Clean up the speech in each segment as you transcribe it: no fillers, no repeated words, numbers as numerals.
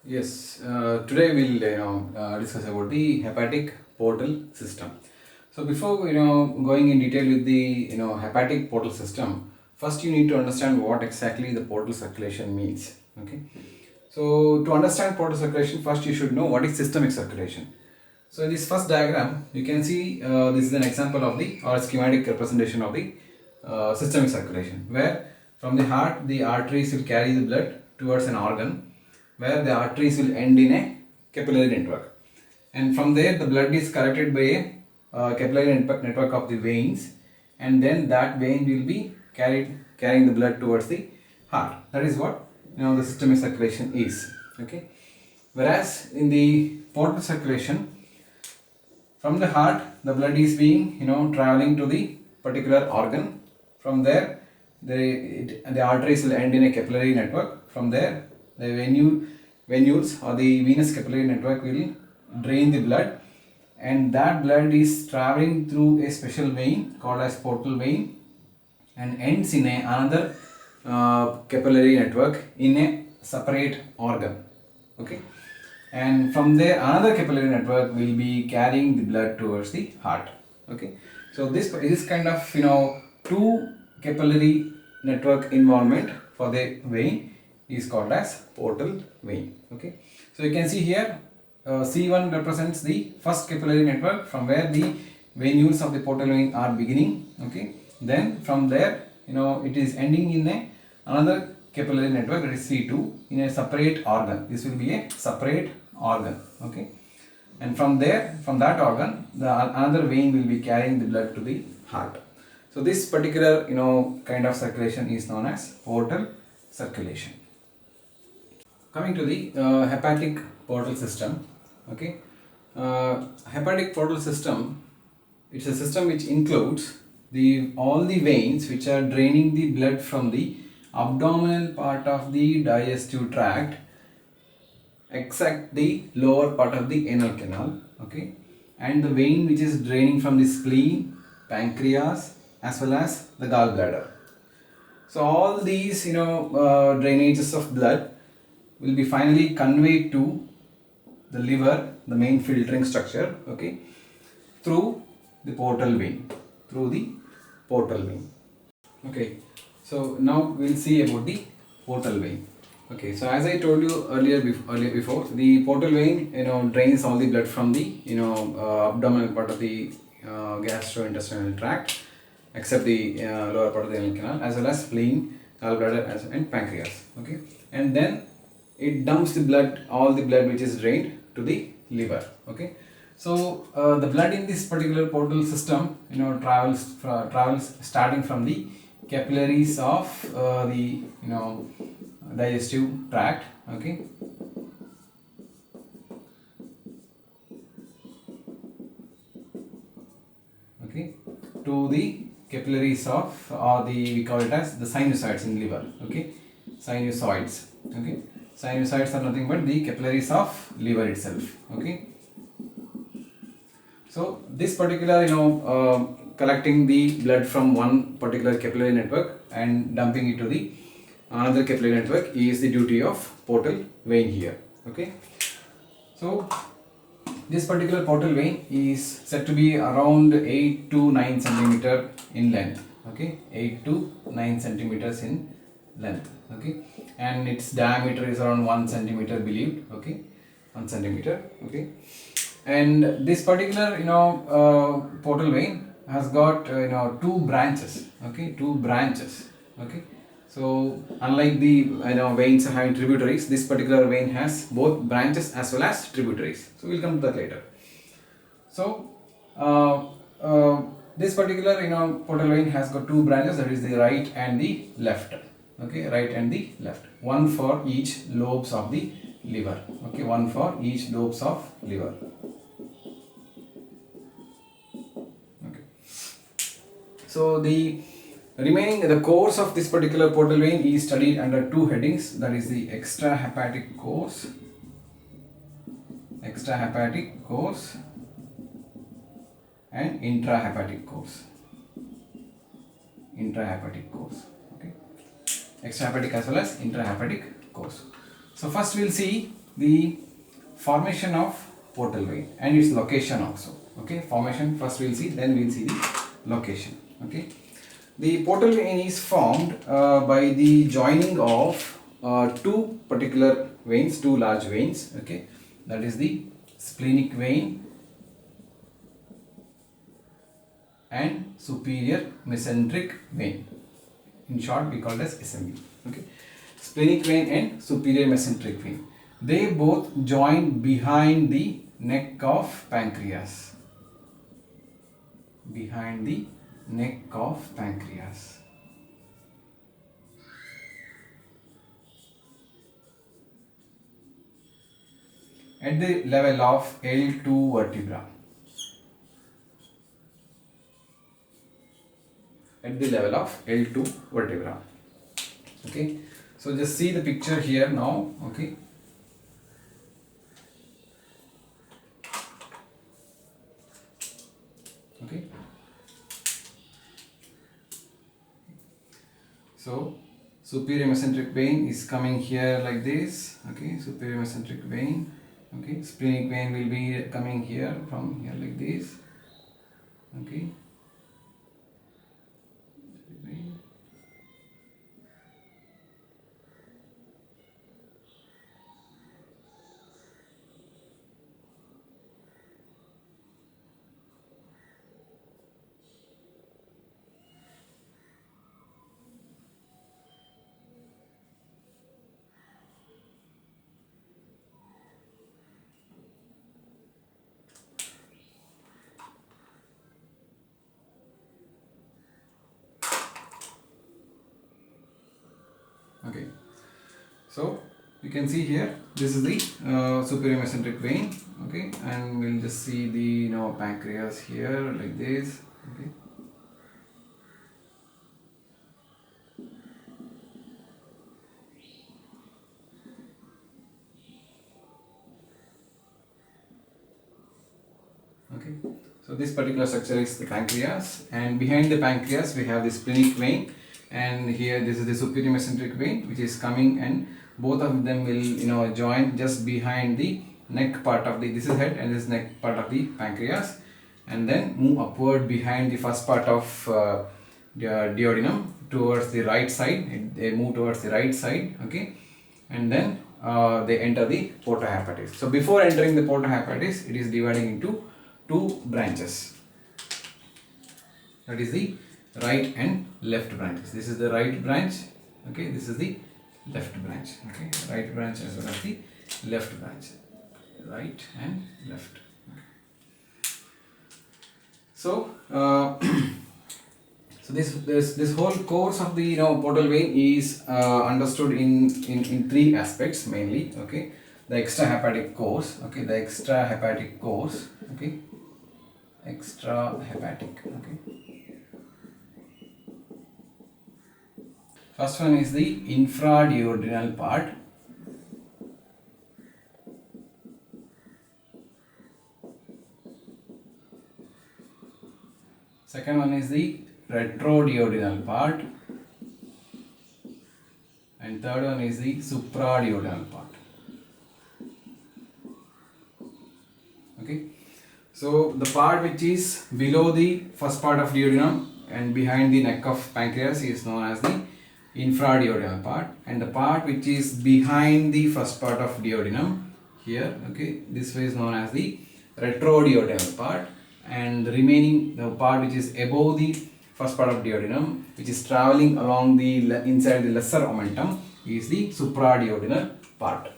Yes, today we'll discuss about the hepatic portal system. So before going in detail with the hepatic portal system, first you need to understand what exactly the portal circulation means. Okay, so to understand portal circulation, first you should know what is systemic circulation. So in this first diagram, you can see this is an example of the or schematic representation of the systemic circulation, where from the heart the arteries will carry the blood towards an organ, where the arteries will end in a capillary network, and from there the blood is collected by a capillary network of the veins, and then that vein will be carrying the blood towards the heart. That is what the systemic circulation is. Okay, whereas in the portal circulation, from the heart the blood is being traveling to the particular organ. From there the arteries will end in a capillary network. From there the venules or the venous capillary network will drain the blood, and that blood is traveling through a special vein called as portal vein and ends in another capillary network in a separate organ. Okay, and from there another capillary network will be carrying the blood towards the heart. Okay, so this kind of two capillary network involvement for the vein is called as portal vein. Okay, so you can see here C1 represents the first capillary network from where the venules of the portal vein are beginning. Okay, then from there it is ending in another capillary network, that is C2, in a separate organ. This will be a separate organ. Okay, and from there, from that organ, the another vein will be carrying the blood to the heart. So this particular kind of circulation is known as portal circulation. Coming to the hepatic portal system. Okay, hepatic portal system, it's a system which includes the all the veins which are draining the blood from the abdominal part of the digestive tract except the lower part of the anal canal. Okay, and the vein which is draining from the spleen, pancreas as well as the gallbladder. So all these drainages of blood will be finally conveyed to the liver, the main filtering structure. Okay, through the portal vein, through the portal vein. Okay, so now we'll see about the portal vein. Okay, so as I told you earlier before, the portal vein drains all the blood from the abdominal part of the gastrointestinal tract except the lower part of the anal canal, as well as spleen, gallbladder and pancreas. Okay, and then it dumps the blood, all the blood which is drained, to the liver. Okay, so the blood in this particular portal system travels starting from the capillaries of the digestive tract. Okay, okay, to the capillaries of, or the we call it as the sinusoids in liver. Okay, sinusoids. Okay, sinusoids are nothing but the capillaries of liver itself. Okay, so this particular collecting the blood from one particular capillary network and dumping it to the another capillary network is the duty of portal vein here. Okay, so this particular portal vein is said to be around 8 to 9 centimeter in length. Okay, 8 to 9 centimeters in length. Okay, and its diameter is around 1 centimeter believed. Okay, 1 centimeter. Okay, and this particular portal vein has got two branches. Okay, two branches. Okay, so unlike the veins having tributaries, this particular vein has both branches as well as tributaries. So we'll come to that later. So this particular portal vein has got two branches, that is the right and the left. Okay, right and the left, one for each lobes of the liver. Okay, one for each lobes of liver. Okay, so the course of this particular portal vein is studied under two headings, that is the extrahepatic course and intrahepatic course. Okay, extrahepatic as well as intrahepatic course. So first we'll see the formation of portal vein and its location also. Okay, formation first we'll see, then we'll see the location. Okay, the portal vein is formed by the joining of two particular veins, two large veins. Okay, that is the splenic vein and superior mesenteric vein. In short, we call it as SMV. Okay, splenic vein and superior mesenteric vein. They both join behind the neck of pancreas. Behind the neck of pancreas. At the level of L2 vertebra. At the level of L2 vertebra. Okay, so just see the picture here now. Okay, okay, so superior mesenteric vein is coming here like this. Okay, superior mesenteric vein. Okay, splenic vein will be coming here from here like this. Okay, okay, so you can see here this is the superior mesenteric vein. Okay, and we'll just see the pancreas here like this. Okay, okay, so this particular structure is the pancreas, and behind the pancreas we have the splenic vein, and here this is the superior mesenteric vein which is coming, and both of them will join just behind the neck part of the, this is head and this is neck part of the pancreas, and then move upward behind the first part of the duodenum towards the right side. They move towards the right side. Okay, and then they enter the porta hepatis. So before entering the porta hepatis, it is dividing into two branches. That is the right and left branches. This is the right branch. Okay, this is the left branch. Okay, right branch as well as the left branch. Right and left. So, so this whole course of the portal vein is understood in three aspects mainly. Okay, the extrahepatic course. Okay, the extrahepatic course. Okay, extrahepatic. Okay. First one is the infraduodenal part. Second one is the retroduodenal part, and third one is the supraduodenal part. Okay, so the part which is below the first part of duodenum and behind the neck of pancreas is known as the infraduodenal part, and the part which is behind the first part of duodenum here, okay, this way is known as the retroduodenal part, and the remaining the part which is above the first part of duodenum, which is traveling along the inside the lesser omentum, is the supraduodenal part.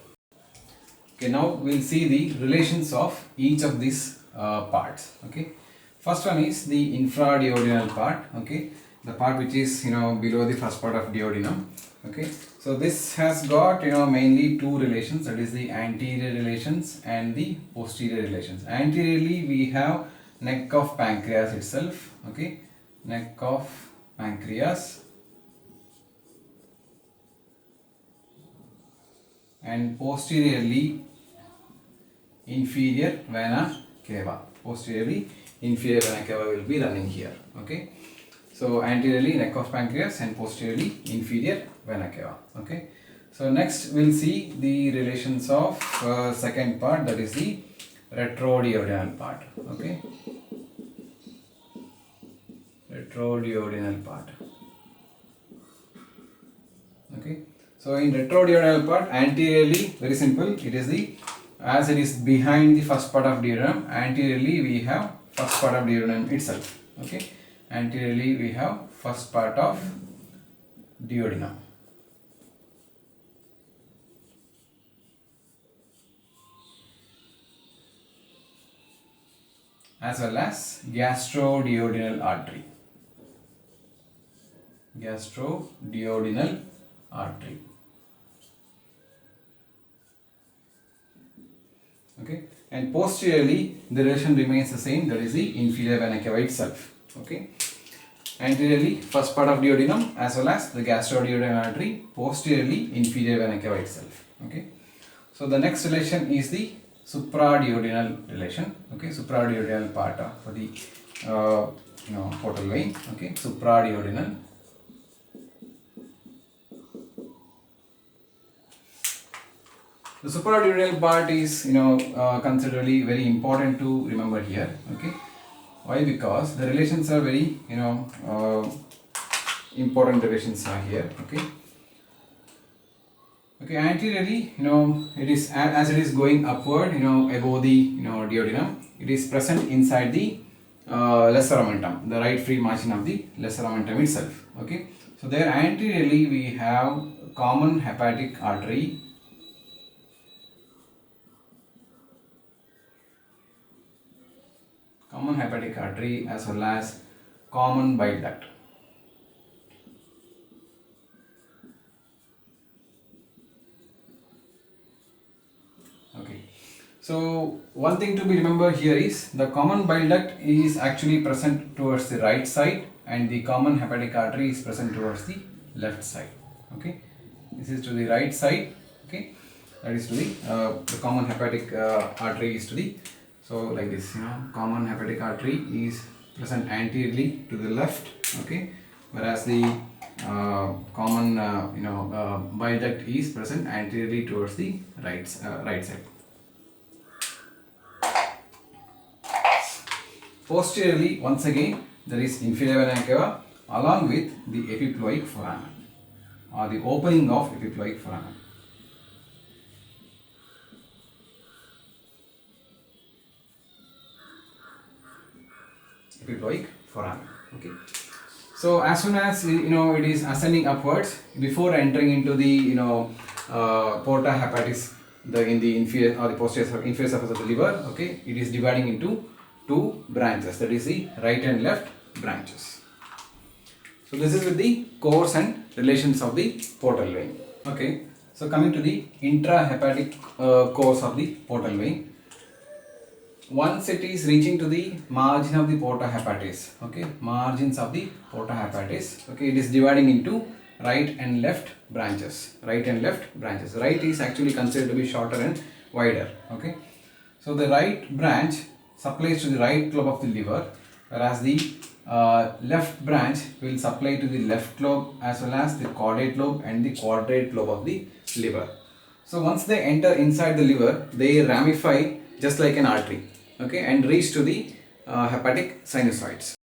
Okay, now we'll see the relations of each of these parts. Okay, first one is the infraduodenal part. Okay, the part which is below the first part of duodenum. Okay, so this has got mainly two relations, that is the anterior relations and the posterior relations. Anteriorly we have neck of pancreas itself. Okay, neck of pancreas, and posteriorly inferior vena cava. Posteriorly inferior vena cava will be running here. Okay, so anteriorly neck of pancreas and posteriorly inferior vena cava. Okay, So next we'll see the relations of second part, that is the retroduodenal part. Okay, retroduodenal part. Okay, so in retroduodenal part, anteriorly, very simple, it is the, as it is behind the first part of duodenum, anteriorly we have first part of duodenum itself. Okay, anteriorly we have first part of duodenum. As well as gastroduodenal artery. Gastroduodenal artery. Okay, and posteriorly the relation remains the same, that is the inferior vena cava itself. Okay, anteriorly first part of duodenum as well as the gastroduodenal artery, posteriorly inferior vena cava itself. Okay, so the next relation is the supraduodenal relation. Okay, supraduodenal part for the portal vein. Okay, supraduodenal. The supraduodenal part is considerably very important to remember here. Okay, why? Because the relations are very important relations are here. Okay. Okay, anteriorly, it is as it is going upward, above the duodenum, it is present inside the lesser omentum, the right free margin of the lesser omentum itself. Okay, so there anteriorly we have common hepatic artery, as well as common bile duct. Okay, so one thing to be remembered here is the common bile duct is actually present towards the right side and the common hepatic artery is present towards the left side. Okay, this is to the right side. Okay, that is to the common hepatic artery is to the, so like this, common hepatic artery is present anteriorly to the left. Okay, whereas the common bile duct is present anteriorly towards the right side. Posteriorly, once again, there is inferior vena cava along with the epiploic foramen, or the opening of epiploic foramen. Epiploic foramen. Okay. So as soon as it is ascending upwards, before entering into the porta hepatis, in the inferior or the posterior inferior surface of the liver, okay, it is dividing into two branches, that is the right and left branches. So this is with the course and relations of the portal vein. Okay, so coming to the intrahepatic course of the portal vein. Once it is reaching to the margin of the porta hepatis, okay, margins of the porta hepatis, okay, it is dividing into right and left branches. Right is actually considered to be shorter and wider. Okay, so the right branch supplies to the right lobe of the liver, whereas the left branch will supply to the left lobe as well as the caudate lobe and the quadrate lobe of the liver. So once they enter inside the liver, they ramify just like an artery, okay, and reach to the hepatic sinusoids.